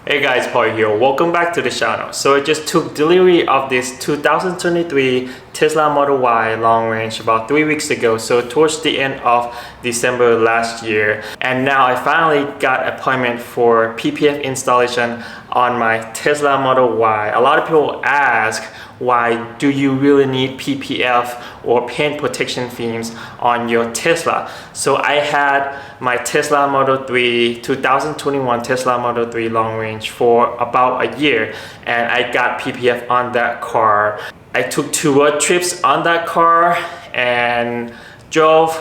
Hey guys, Paul here. Welcome back to the channel. So I just took delivery of this 2023 Tesla Model Y long range about 3 weeks ago. So towards the end of December last year. And now I finally got an appointment for PPF installation on my Tesla Model Y. A lot of people ask, why do you really need PPF or paint protection films on your Tesla? So I had my Tesla Model 3 2021 Tesla Model 3 long range for about a year, and I got PPF on that car. I took 2 road trips on that car and drove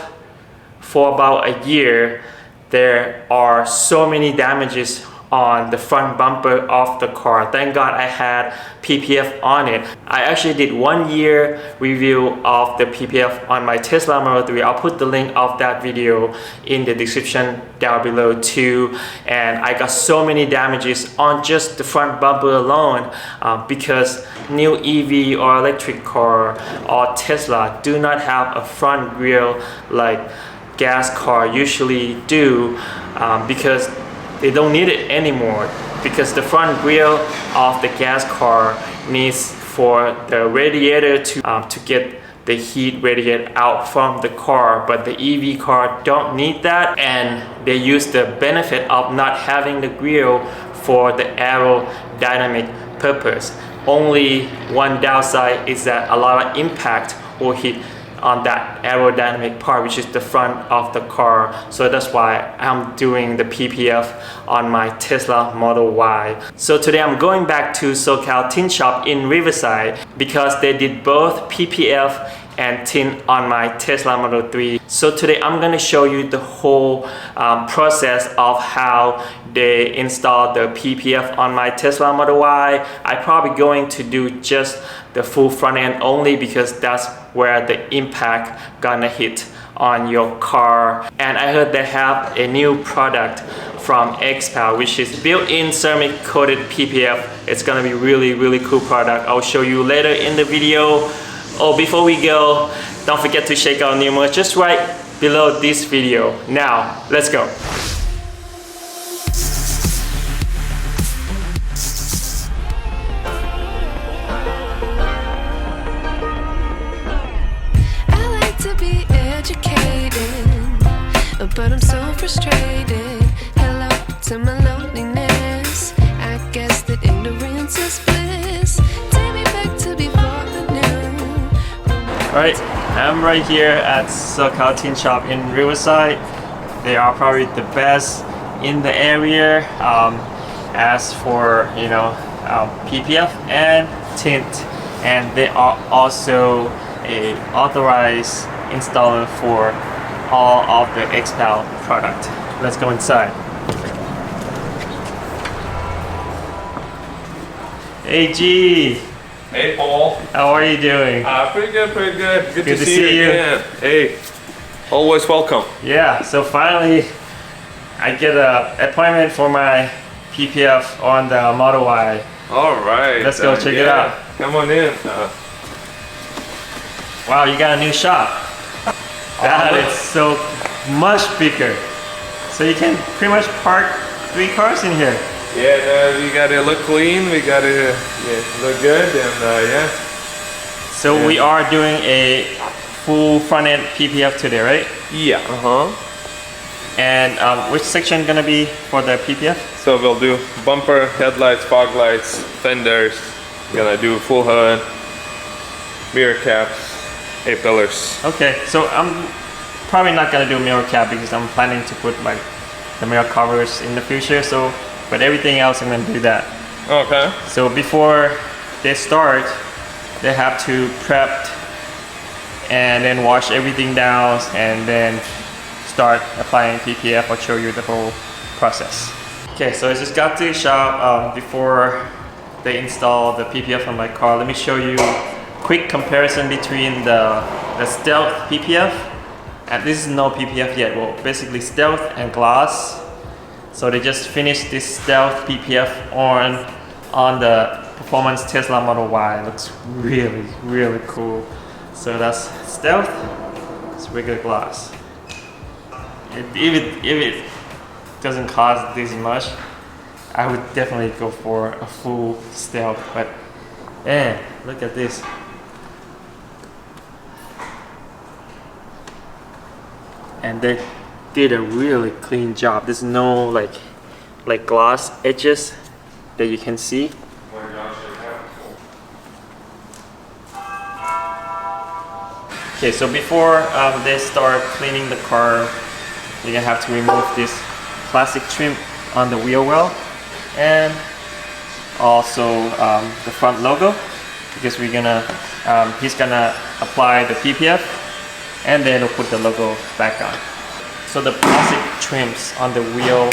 for about a year. There are so many damages on the front bumper of the car. Thank God I had PPF on it. I actually did 1 year review of the PPF on my Tesla Model 3. I'll put the link of that video in the description down below too. And I got so many damages on just the front bumper alone because new EV or electric car or Tesla do not have a front grille like gas car usually do because they don't need it anymore, because the front grille of the gas car needs for the radiator to get the heat radiated out from the car, but the EV car don't need that, and they use the benefit of not having the grille for the aerodynamic purpose. Only one downside is that a lot of impact or heat on that aerodynamic part, which is the front of the car. So that's why I'm doing the PPF on my Tesla Model Y. So today I'm going back to SoCal Tint Shop in Riverside because they did both PPF and tint on my Tesla Model 3. So today I'm going to show you the whole process of how they install the PPF on my Tesla Model Y. I'm probably going to do just the full front end only because that's where the impact gonna hit on your car. And I heard they have a new product from XPAL, which is Built-in Ceramic Coated PPF. It's gonna be really cool product. I'll show you later in the video. Oh, before we go, don't forget to check out new merch just right below this video. Now, let's go. But I'm so frustrated. Hello to my loneliness. I guess that ignorance is bliss. Take me back to before I knew. Alright, I'm right here at SoCal Tint Shop in Riverside. They are probably the best in the area as for PPF and tint, and they are also a authorized installer for all of the XPAL product. Let's go inside. Hey G. Hey Paul. How are you doing? Pretty good, pretty good. Good to see you again. Hey, always welcome. Yeah, so finally I get an appointment for my PPF on the Model Y. All right. Let's go check it out. Come on in. Wow, you got a new shop. That is so much bigger. So you can pretty much park 3 cars in here. Yeah, we gotta look clean. We gotta look good, and yeah. So we are doing a full front end PPF today, right? Yeah. And which section gonna be for the PPF? So we'll do bumper, headlights, fog lights, fenders. Gonna do full hood, mirror caps, A-pillars. Okay, so I'm probably not gonna do mirror cap because I'm planning to put like the mirror covers in the future. So, but everything else I'm gonna do that. Okay. So before they start, they have to prep and then wash everything down and then start applying PPF. I'll show you the whole process. Okay, so I just got to the shop before they install the PPF on my car. Let me show you quick comparison between the Stealth PPF, and this is no PPF yet. Well, basically Stealth and Glass. So they just finished this Stealth PPF on the performance Tesla Model Y. It looks really cool. So that's Stealth. It's regular glass. If it doesn't cost this much, I would definitely go for a full stealth, but man, look at this. And they did a really clean job. There's no like gloss edges that you can see. Okay, so before they start cleaning the car, you're gonna have to remove this plastic trim on the wheel well and also the front logo, because we're gonna he's gonna apply the PPF and then we'll put the logo back on. So the plastic trims on the wheel,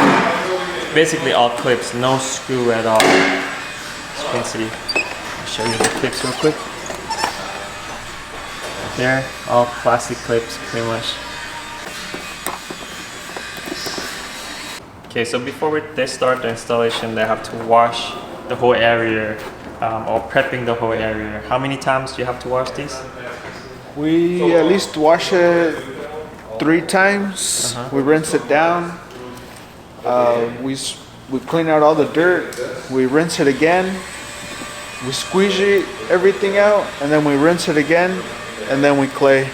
basically all clips, no screw at all. As you can see, I'll show you the clips real quick. There, all plastic clips pretty much. Okay, so before they start the installation, they have to wash the whole area or prepping the whole area. How many times do you have to wash these? We at least wash it 3 times. We rinse it down. We clean out all the dirt. We rinse it again. We squeegee everything out, and then we rinse it again, and then we clay.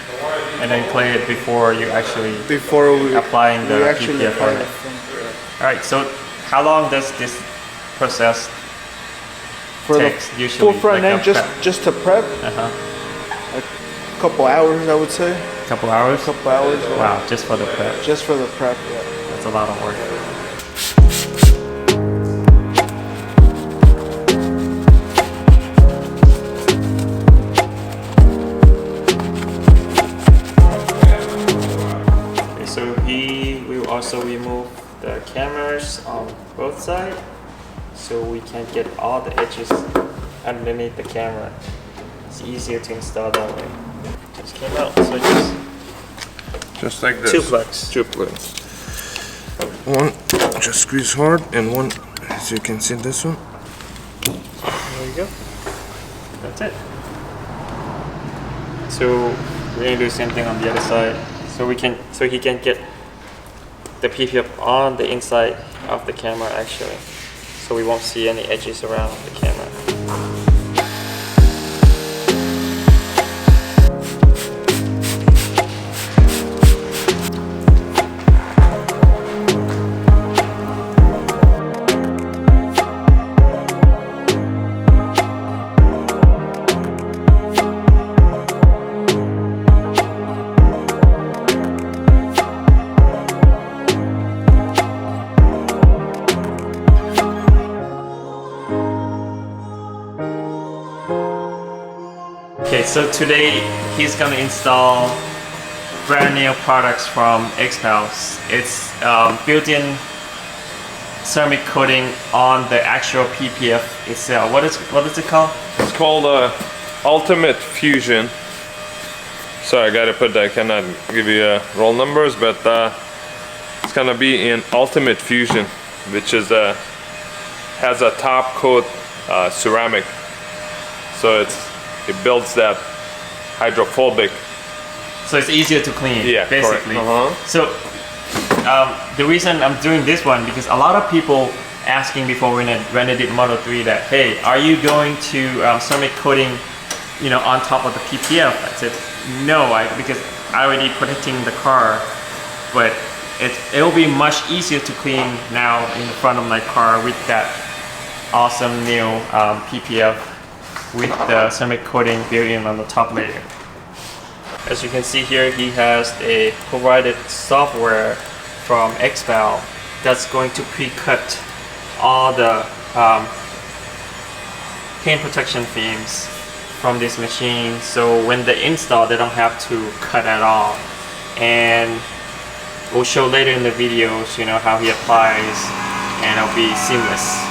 And then clay it before you actually applying the PPF on it. All right. So how long does this process take usually? Full front like end, just to prep. A couple hours, I would say. Couple hours? Couple hours. Yeah. Wow, just for the prep. Just for the prep, yeah. That's a lot of work. Okay, so he will also remove the cameras on both sides, so we can get all the edges underneath the camera. It's easier to install that way. Just came out, so Just like this. 2 plugs. 2 plugs. One just squeeze hard, and one, as you can see, this one. There you go. That's it. So we're gonna do the same thing on the other side, so he can get the PPF on the inside of the camera actually, so we won't see any edges around the camera. Okay, so today he's gonna install brand new products from X-Pals. It's built-in ceramic coating on the actual PPF itself. What is it called? It's called Ultimate Fusion. So I gotta put that. I cannot give you roll numbers, but it's gonna be in Ultimate Fusion, which is has a top coat ceramic. So it builds that hydrophobic. So it's easier to clean, Yeah, basically. correct. So the reason I'm doing this one, because a lot of people asking before when I did Model 3 that, hey, are you going to ceramic coating, on top of the PPF? I said no, because I already protecting the car, but it'll be much easier to clean now in the front of my car with that awesome new PPF with the ceramic coating built-in on the top layer. As you can see here, he has a provided software from X-Pal that's going to pre-cut all the paint protection films from this machine, so when they install they don't have to cut at all. And we'll show later in the videos how he applies, and it'll be seamless.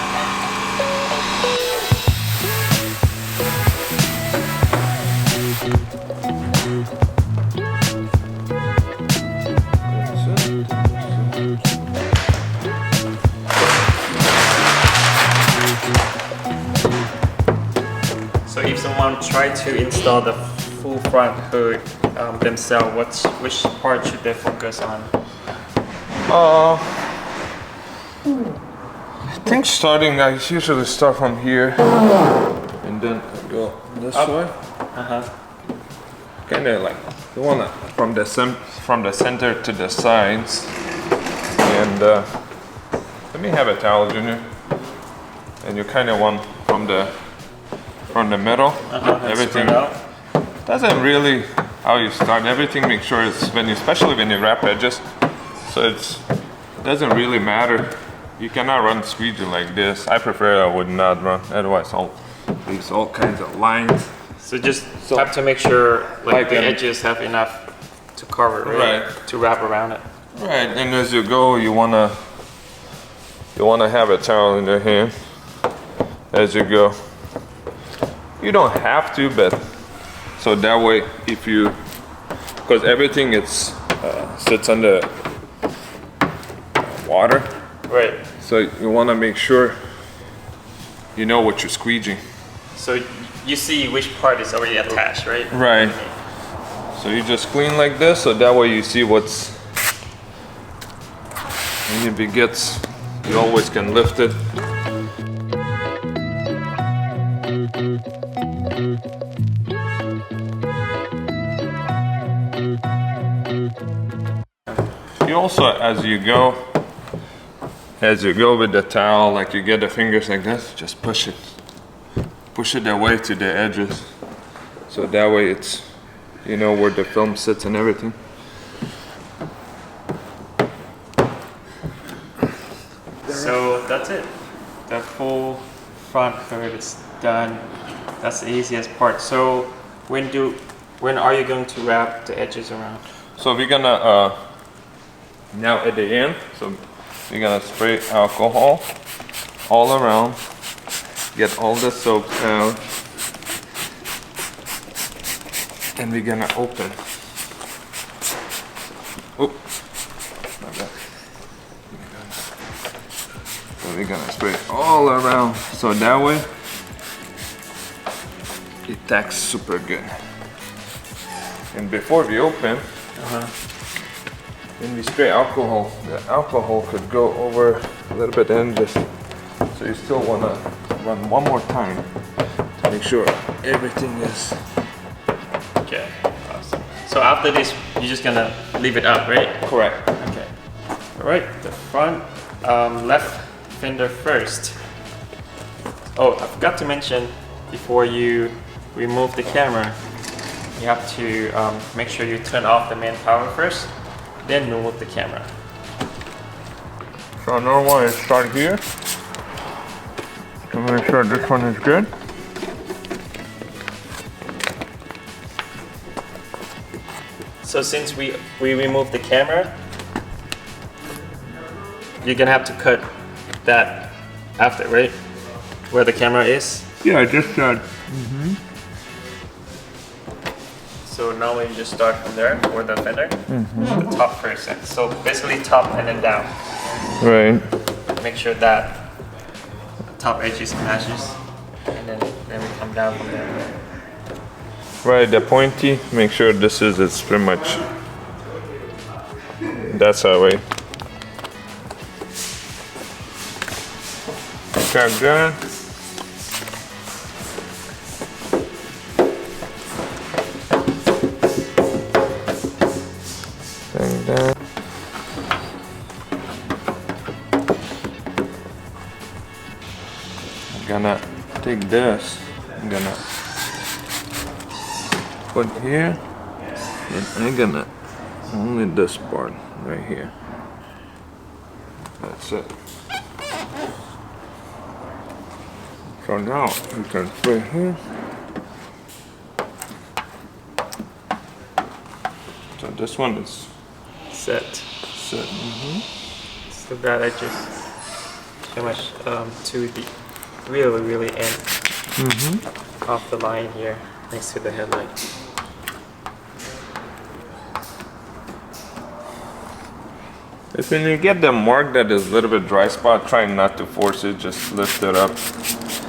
So if someone tried to install the full front hood themselves, which part should they focus on? think starting, I usually start from here and then go this way. Kind of like you wanna from the center to the sides. And let me have a towel, Junior. And you kind of want from the middle. Everything doesn't really how you start. Everything make sure it's especially when you wrap edges. So it doesn't really matter. You cannot run squeegee like this. I prefer I would not run. Otherwise, leaves all kinds of lines. So just have to make sure like the edges have enough to cover, right? To wrap around it. Right, and as you go, you wanna have a towel in your hand as you go. You don't have to, but so that way, because everything sits under water. Right. So you wanna make sure you know what you're squeegeeing. So you see which part is already attached, right? Right. So you just clean like this, so that way you see what's. And if it gets, you always can lift it. You also, as you go with the towel, like you get the fingers like this, just push it away to the edges. So that way it's, you know where the film sits and everything. So that's it. The full front third is done. That's the easiest part. So when are you going to wrap the edges around? So we're gonna now at the end, so we're gonna spray alcohol all around, get all the soap out, and we're gonna open. Oh, my bad. So we're gonna spray all around, so that way it tacks super good. And before we open, when we spray alcohol, the alcohol could go over a little bit and just, so you still wanna run one more time to make sure everything is. Okay, awesome. So after this, you're just gonna leave it up, right? Correct. Okay. All right, the front left fender first. Oh, I forgot to mention, before you remove the camera, you have to make sure you turn off the main power first, then remove the camera. So normally I start here to make sure this one is good. So since we removed the camera, you're gonna have to cut that after, right? Where the camera is. Yeah, I just said. So now we just start from there, or the fender, the top first. So basically top and then down. Right. Make sure that top edges matches, and then we come down from there. Right, the pointy, make sure it's pretty much, that's our way. Got that. Like that. I'm gonna take this, I'm gonna put here, and I'm gonna only this part right here. That's it. So now you can spray here. So this one is Set. set. So that I just so much to the really end of the line here next to the headlight. If when you get the mark that is a little bit dry spot, try not to force it, just lift it up.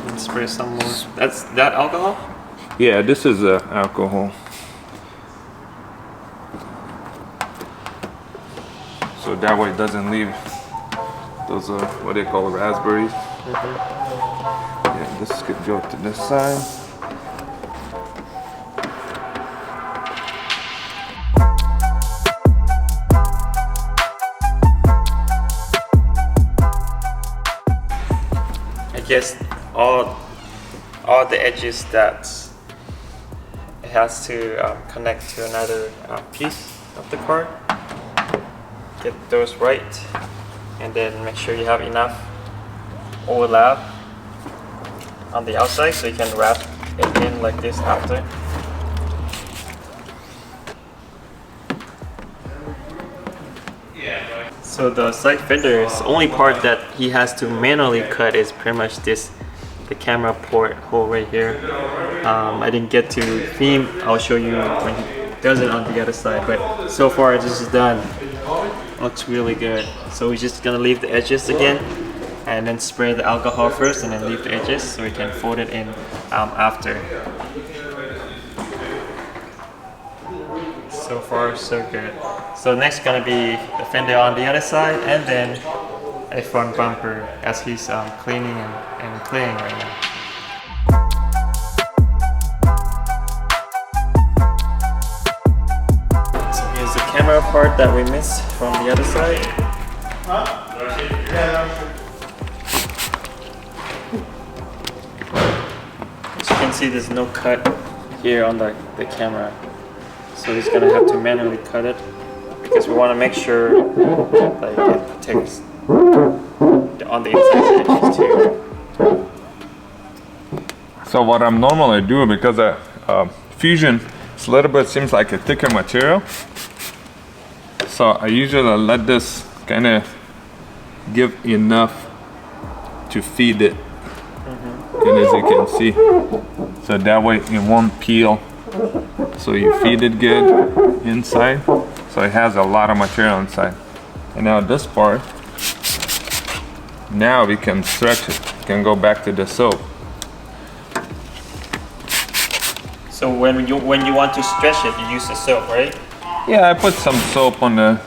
And spray some more. That's that alcohol? Yeah, this is alcohol. So that way it doesn't leave those, what they call raspberries. Yeah, this could go to this side. I guess all the edges that it has to connect to another piece of the card. Get those right, and then make sure you have enough overlap on the outside so you can wrap it in like this after. So the side fender's only part that he has to manually cut is pretty much this, the camera port hole right here. I didn't get to film. I'll show you when he does it on the other side, but so far this is done. Looks really good. So we're just gonna leave the edges again and then spray the alcohol first and then leave the edges so we can fold it in after. So far so good. So next gonna be the fender on the other side and then a front bumper as he's cleaning and cleaning right now. So here's the camera part that we missed from the other side. As you can see, there's no cut here on the camera. So he's gonna have to manually cut it because we want to make sure like it protects on the inside edges too. So what I'm normally do, because Fusion is a little bit seems like a thicker material, so I usually let this kind of give enough to feed it, and as you can see, so that way it won't peel. So you feed it good inside, so it has a lot of material inside. And now this part, now we can stretch it. We can go back to the soap. So when you want to stretch it, you use the soap, right? Yeah, I put some soap on the,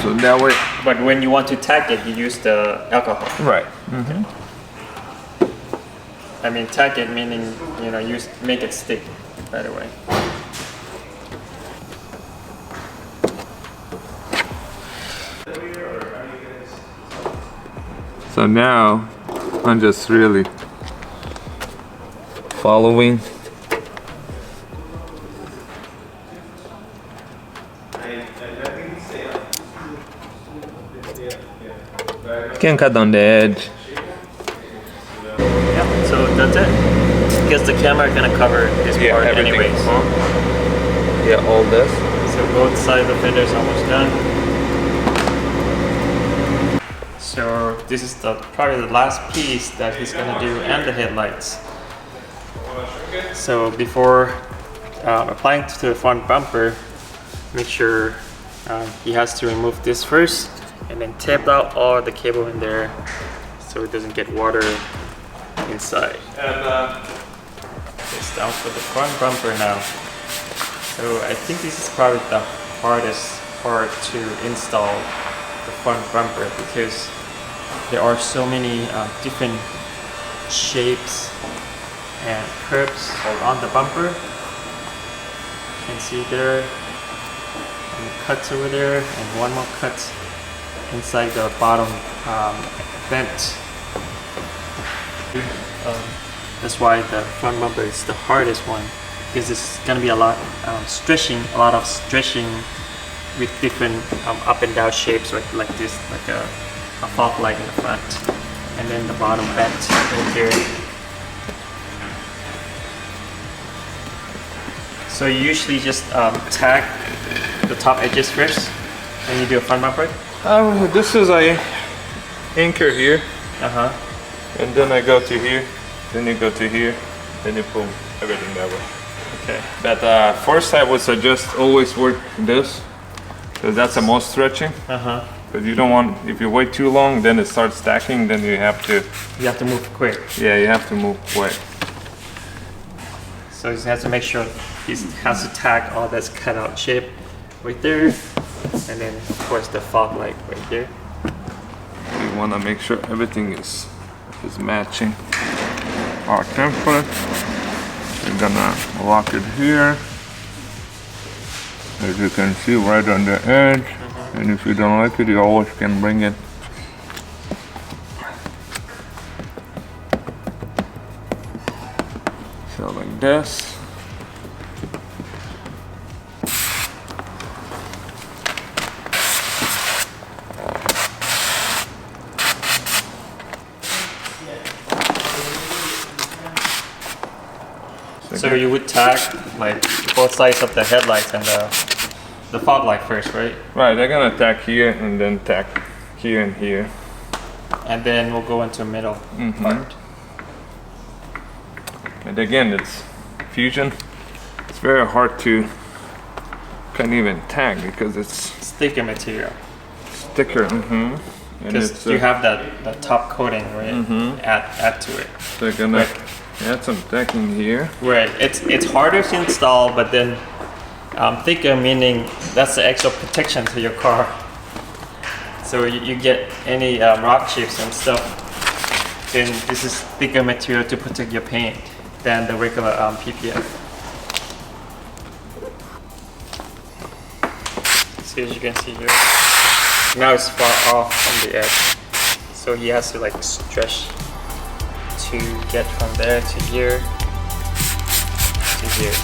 so that way. But when you want to tack it, you use the alcohol. Right. I mean, tack it meaning, you know, make it stick right away. So now I'm just really following. Can cut on the edge. Yeah, so that's it. Because the camera gonna cover this part everything. anyways. Yeah, all this. So both sides of the fender is almost done. So this is probably the last piece that he's gonna do, and the headlights. So before applying to the front bumper, make sure he has to remove this first, and then tape out all the cable in there so it doesn't get water inside. And It's down for the front bumper now. So I think this is probably the hardest part to install the front bumper because there are so many different shapes and curves on the bumper. You can see there, and the cuts over there, and one more cut inside the bottom vent. That's why the front bumper is the hardest one, because it's gonna be a lot of stretching with different up and down shapes, right? Like this, like a fog light in the front, and then the bottom vent over here. So you usually just tack the top edges first, and you do a front bumper. this is a anchor here, And and then I go to here, then you go to here, then you pull everything that way. okay. But first I would suggest always work this, because that's the most stretching. Because you don't want, if you wait too long, then it starts stacking, then you have to move quick. Yeah, you have to move quick. So he has to make sure he has to tack all this cutout shape right there, and then of course the fog light right here. we want to make sure everything is matching our template. We're gonna lock it here, as you can see, right on the edge. And if you don't like it, you always can bring it so like this. So you would tag like both sides of the headlights and the fog light first, right? Right, they're gonna tack here and then tack here and here. And then we'll go into middle part. And again, it's fusion. It's very hard to can't even tag because it's Thicker material. thicker. And Because you have that top coating, right? Add to it. they're gonna add some tacking here. Right. It's harder to install, but then thicker meaning that's the extra protection to your car. So you get any rock chips and stuff, then this is thicker material to protect your paint than the regular PPF. So as you can see here, now it's far off from the edge. So he has to like stretch to get from there to here to here.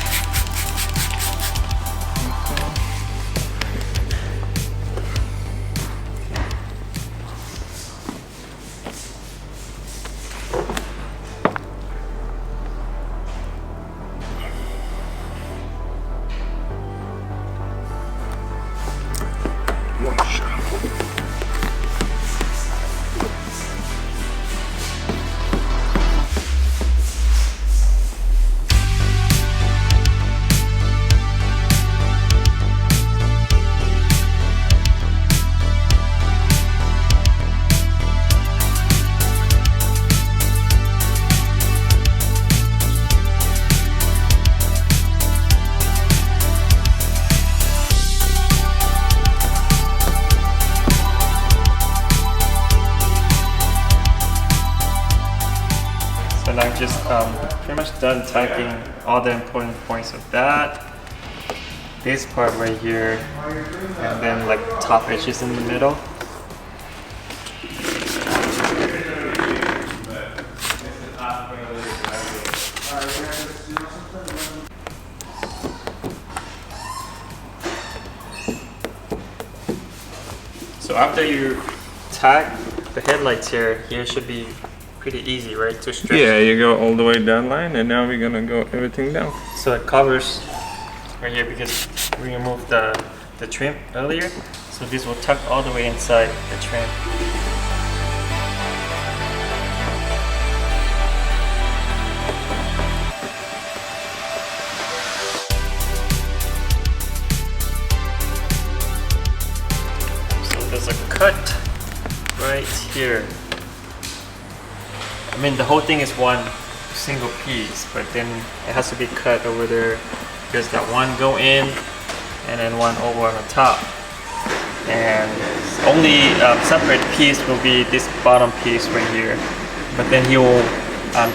And I'm just pretty much done tagging all the important points of that. This part right here, and then like top edges in the middle. So after you tag the headlights here should be pretty easy, right, to stretch. Yeah, you go all the way down line, and now we're gonna go everything down. So it covers right here because we removed the trim earlier. So this will tuck all the way inside the trim. So there's a cut right here. I mean, the whole thing is one single piece, but then it has to be cut over there because that one go in and then one over on the top. And only separate piece will be this bottom piece right here. But then he will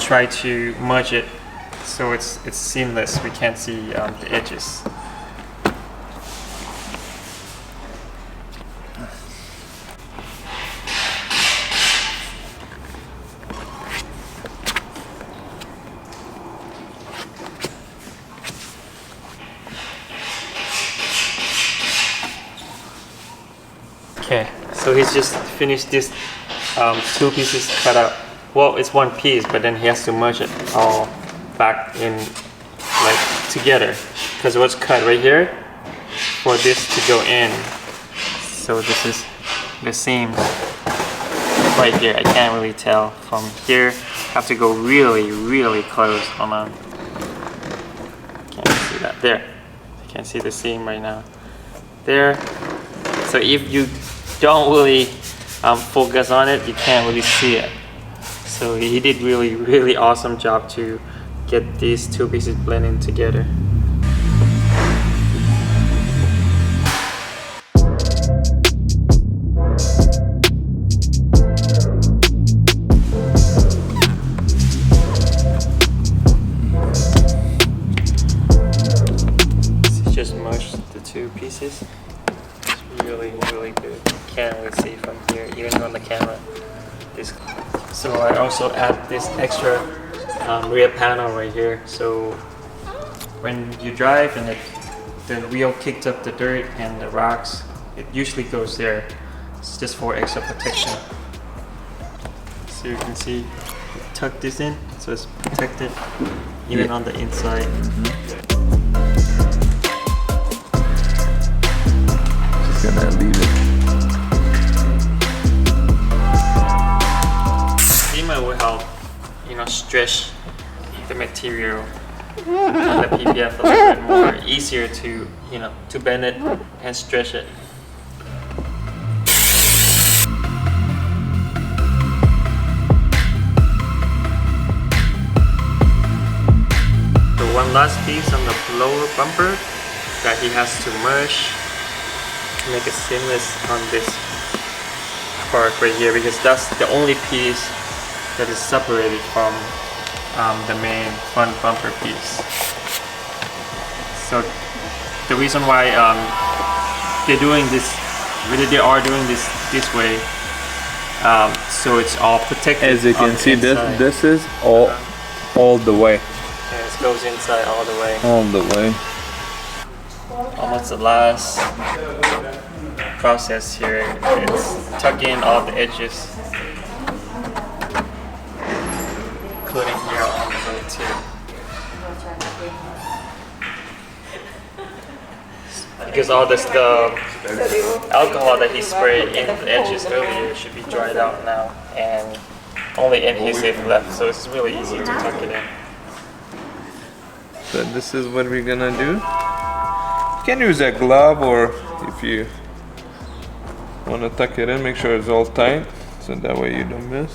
try to merge it so it's seamless. We can't see the edges. Okay, so he's just finished this two pieces cut out. Well, it's one piece, but then he has to merge it all back in like together because what's cut right here for this to go in. So this is the seam right here. I can't really tell from here. Have to go really close. Hold on. Can't see that. There. You can see the seam right now. There. So if you don't really focus on it, you can't really see it. So he did really awesome job to get these two pieces blending together. two pieces. It's really good. Can't really see from here, even on the camera. So I also add this extra rear panel right here. So when you drive and the wheel kicked up the dirt and the rocks, it usually goes there. It's just for extra protection. So you can see, tuck this in, so it's protected even on the inside. Just gonna leave it. Steamer will help, stretch the material on the PPF a little bit more, easier to, to bend it and stretch it. One last piece on the lower bumper that he has to merge to make it seamless on this part right here, because that's the only piece that is separated from the main front bumper piece. So the reason why they are doing this this way, so it's all protected. As you can see, this is all the way. It goes inside all the way. All the way. Almost the last process here. It's tucking in all the edges, including here on the hood too. Because all the alcohol that he sprayed in the edges earlier should be dried out now, and only adhesive left, so it's really easy to tuck it in. So this is what we're gonna do. You can use a glove, or if you want to tuck it in, make sure it's all tight, so that way you don't miss.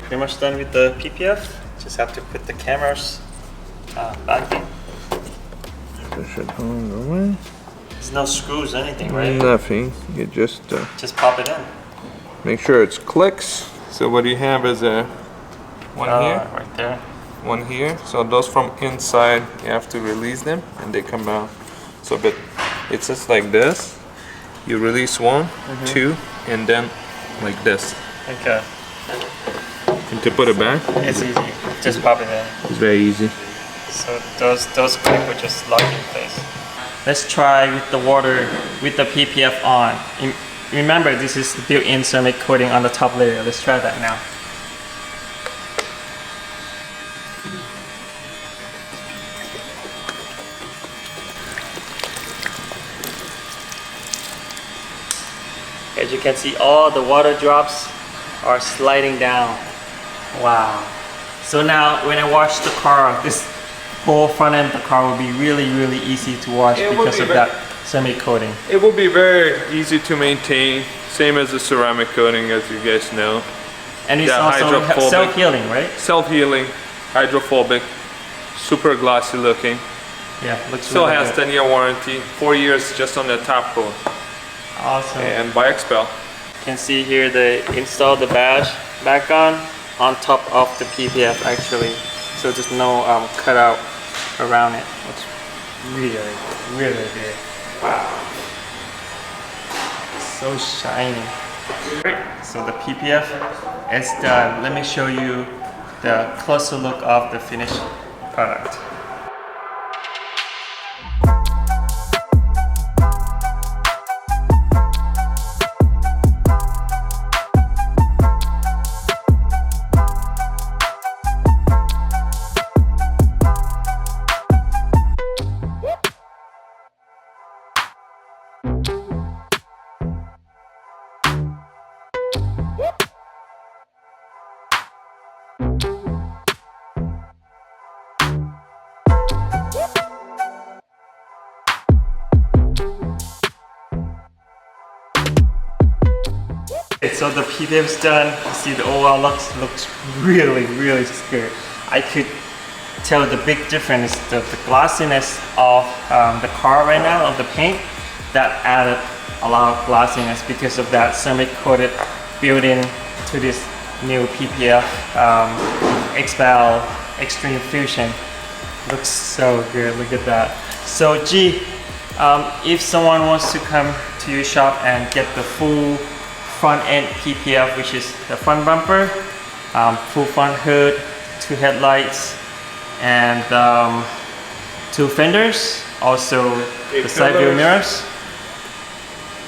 Pretty much done with the PPF. Just have to put the cameras back in. Push it on the way. There's no screws, anything, right? Nothing. You just pop it in. make sure it's clicks. So what you have is a one here, right there, one here. So those from inside, you have to release them, and they come out. So, but it's just like this. You release one, two, and then like this. Okay. And to put it back, It's easy. Just pop it in. it's very easy. So those clips will just lock in place. Let's try with the water with the PPF on. Remember, this is the built-in ceramic coating on the top layer. Let's try that now. As you can see, all the water drops are sliding down. Wow. So now when I wash the car, this whole front end of the car will be really, really easy to wash because of that ceramic coating. It will be very easy to maintain, same as the ceramic coating, as you guys know. And it's Yeah, also hydrophobic. self-healing, right? Self-healing, hydrophobic, super glossy looking. Yeah, looks Still really has good. 10-year warranty, 4 years just on the top coat. Awesome. And by Expel. You can see here they installed the badge back on top of the PPF actually. So there's no cutout around it. Looks really, really good. Wow. So shiny. Great. So the PPF is done. Let me show you the closer look of the finished product. So the PPF's done. You see the overall looks really, really good. I could tell the big difference, the glossiness of the car right now, of the paint, that added a lot of glossiness because of that ceramic coated built in to this new PPF XPEL Extreme Fusion. Looks so good, look at that. So G, if someone wants to come to your shop and get the full front end PPF, which is the front bumper, full front hood, 2 headlights, and 2 fenders, also the side view mirrors.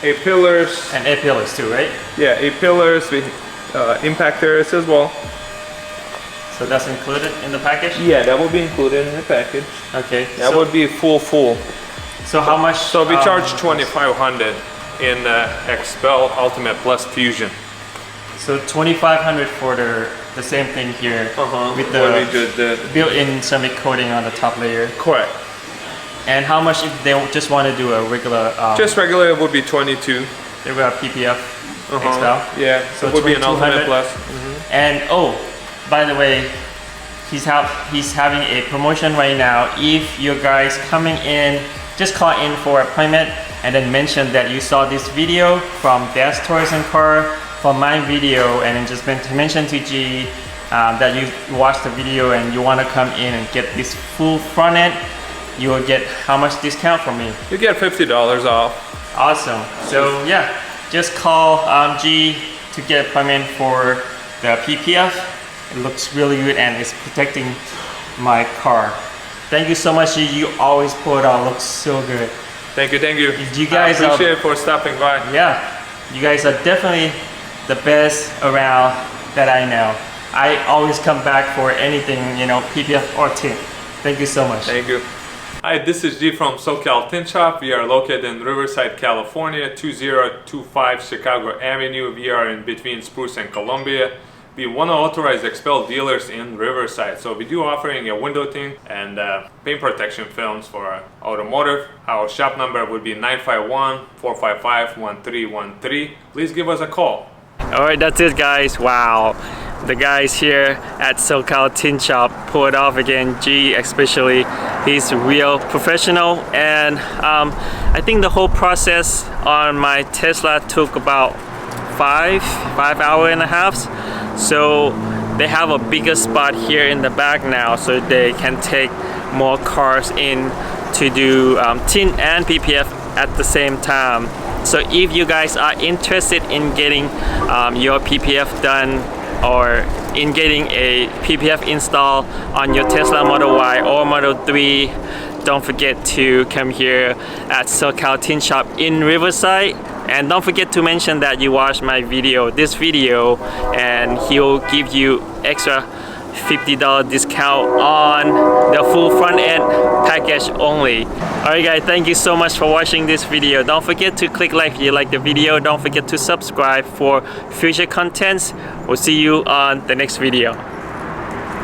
8 pillars. And 8 pillars too, right? Yeah, 8 pillars with impactors as well. So that's included in the package? Yeah, that will be included in the package. Okay. That would be full. So how much? So we charge 2,500 in XPEL Ultimate Plus Fusion. So 2,500 for the same thing here with What we the just did. built-in ceramic coating on the top layer. Correct. And how much if they just want to do a regular? Just regular it would be 22. Regular PPF XPEL. Yeah, so it would be an Ultimate 2,200. Plus. And oh, by the way, he's having a promotion right now. If you guys coming in, just call in for an appointment and then mention that you saw this video from Dad's Toys and Car, from my video, and then just mention to G that you watched the video and you want to come in and get this full front end. You will get how much discount from me? You get $50 off. Awesome. So yeah, just call G to get an appointment for the PPF. It looks really good and it's protecting my car. Thank you so much, G. You always pull it out. Looks so good. Thank you. You guys I appreciate it for stopping by. Yeah, you guys are definitely the best around that I know. I always come back for anything, you know, PPF or tint. Thank you so much. Thank you. Hi, this is G from SoCal Tint Shop. We are located in Riverside, California, 2025 Chicago Avenue. We are in between Spruce and Columbia. We want to authorize XPEL dealers in Riverside. So we do offering a window tint and paint protection films for automotive. Our shop number would be 951-455-1313. Please give us a call. Alright, that's it guys. Wow. The guys here at SoCal Tint Shop pull it off again. G especially, he's real professional, and I think the whole process on my Tesla took about 5 hours and a half. So they have a bigger spot here in the back now, so they can take more cars in to do tint and PPF at the same time. So if you guys are interested in getting your PPF done or in getting a PPF install on your Tesla Model Y or Model 3, don't forget to come here at SoCal Tint Shop in Riverside. And don't forget to mention that you watched my video, this video, and he'll give you extra $50 discount on the full front end package only. Alright guys, thank you so much for watching this video. Don't forget to click like if you like the video. Don't forget to subscribe for future contents. We'll see you on the next video.